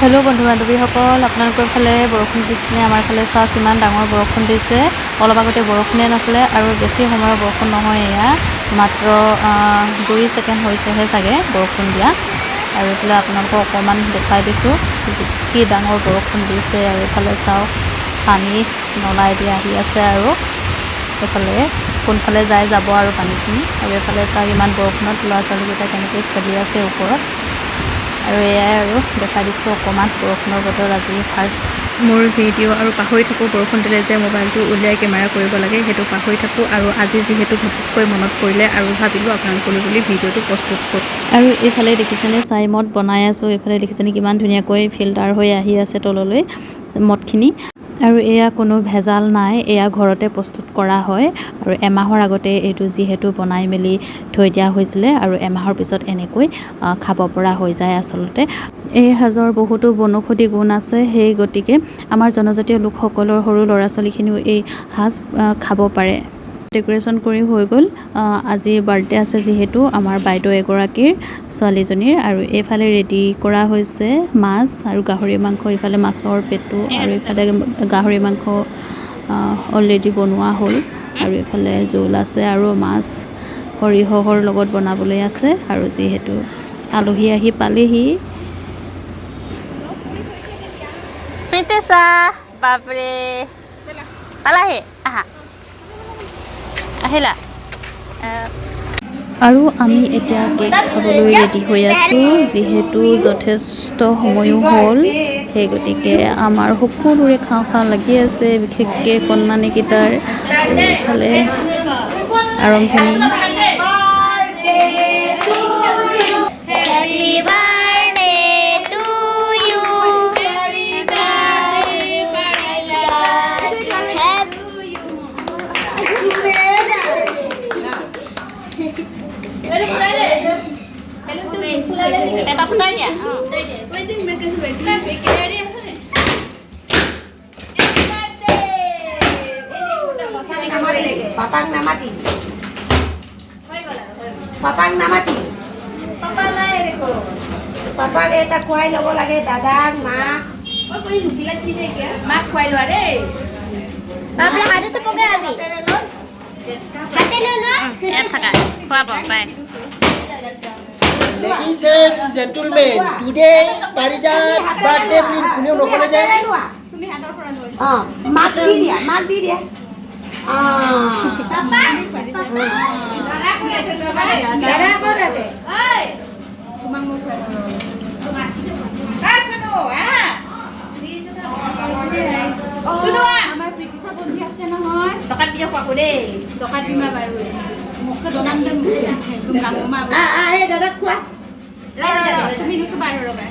Hello' বন্ধু বান্ধৱীসকল, আপোনালোকৰ ফালে বৰষুণ দিছিলে? আমাৰ ফালে চাওক কিমান ডাঙৰ বৰষুণ দিছে। অলপ আগতে বৰষুণে নাছিলে আৰু বেছি সময়ৰ বৰষুণ নহয়, এয়া মাত্ৰ 2 ছেকেণ্ড হৈছেহে চাগে বৰষুণ দিয়া। আৰু এইফালে আপোনালোকক অকণমান দেখুৱাই দিছোঁ কি ডাঙৰ বৰষুণ দিছে। আৰু এইফালে চাওক পানী নলাই দি আহি আছে আৰু এইফালে কোনফালে যায় যাব আৰু পানীখিনি। আৰু এইফালে চাওক ইমান বৰষুণত ল'ৰা ছোৱালীকেইটা কেনেকৈ খেলি আছে ওপৰত। আৰু এয়াই আৰু দেখাই দিছোঁ অকণমান বৰষুণৰ বতৰ আজি ফাৰ্ষ্ট মোৰ ভিডিঅ'। আৰু পাহৰি থাকোঁ বৰষুণ দিলে যে মোবাইলটো উলিয়াই কেমেৰা কৰিব লাগে, সেইটো পাহৰি থাকোঁ। আৰু আজি যিহেতু ঘপককৈ মনত পৰিলে আৰু ভাবিলোঁ আপোনালোকলৈ বুলি ভিডিঅ'টো প্ৰস্তুত কৰোঁ। আৰু এইফালে দেখিছেনে চাই মদ বনাই আছোঁ। এইফালে দেখিছেনে কিমান ধুনীয়াকৈ ফিল্টাৰ হৈ আহি আছে তললৈ মদখিনি। আৰু এয়া কোনো ভেজাল নাই, এয়া ঘৰতে প্ৰস্তুত কৰা হয়। আৰু এমাহৰ আগতে এইটো যিহেতু বনাই মেলি থৈ দিয়া হৈছিলে আৰু এমাহৰ পিছত এনেকৈ খাব পৰা হৈ যায়। আচলতে এই সাজৰ বহুতো বনৌষধি গুণ আছে, সেই গতিকে আমাৰ জনজাতীয় লোকসকলৰ সৰু ল'ৰা ছোৱালীখিনিও এই সাজ খাব পাৰে। ডেক'ৰেশ্যন কৰি হৈ গ'ল। আজি বাৰ্থডে আছে যিহেতু আমাৰ বাইদেউ এগৰাকীৰ ছোৱালীজনীৰ। আৰু এইফালে ৰেডি কৰা হৈছে মাছ আৰু গাহৰি মাংস। ইফালে মাছৰ পেটু আৰু ইফালে গাহৰি মাংস অলৰেডি বনোৱা হ'ল। আৰু এইফালে জোল আছে আৰু মাছ সৰিয়হৰ লগত বনাবলৈ আছে। আৰু যিহেতু আলহী আহি পালেহি। বাপৰে পালাহি, আহা আহিলা। আৰু আমি এতিয়া কেক খাবলৈ ৰেডি হৈ আছোঁ, যিহেতু যথেষ্ট সময়ো হ'ল। সেই গতিকে আমাৰ সকলোৰে খাওঁ খাওঁ লাগি আছে, বিশেষকৈ কণমানিকেইটাৰ। এইফালে আৰম্ভণি। এটা ফুটাই দিয়া। পাপাক নামাতি, পাপাক নামাতি, পাপা নাই দেখো। পাপাক এটা খুৱাই ল'ব লাগে, দাদাক মাক। মাক খুৱাই লোৱা দেই। Ladies and gentlemen, today Parijat birthday please kunyo nokole jay. মাক দি দিয়া, মাক দি দিয়া। দাদা ক'ত আছে? আমাৰ প্ৰীতিশা বন্ধী আছে নহয়, টকা দিয়া পাবো দেই। টকা দিমা বাৰু মোকে জনাম দে। এই দাদাক খোৱা। তুমি নুচু বাৰু ৰবা।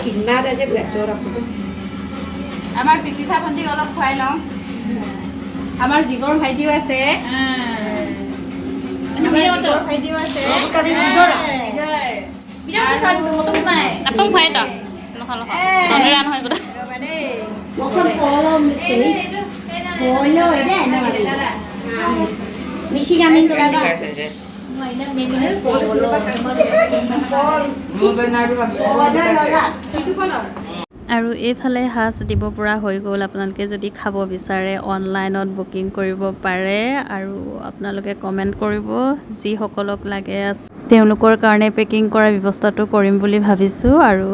কিমান আছে বেচৰ ৰাখোঁ। আমাৰ প্ৰীতিশা ভণ্টিক অলপ খুৱাই লওঁ। আমাৰ জিগৰ ভাইটিও আছে। ভাইটিও আছে। আৰু এইফালে সাজ দিব পৰা হৈ গ'ল। আপোনালোকে যদি খাব বিচাৰে অনলাইনত বুকিং কৰিব পাৰে। আৰু আপোনালোকে কমেণ্ট কৰিব, যিসকলক লাগে তেওঁলোকৰ কাৰণে পেকিং কৰাৰ ব্যৱস্থাটো কৰিম বুলি ভাবিছোঁ। আৰু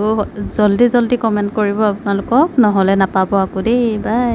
জল্দি জল্দি কমেণ্ট কৰিব আপোনালোকক, নহ'লে নাপাব আকৌ দেই। বাই।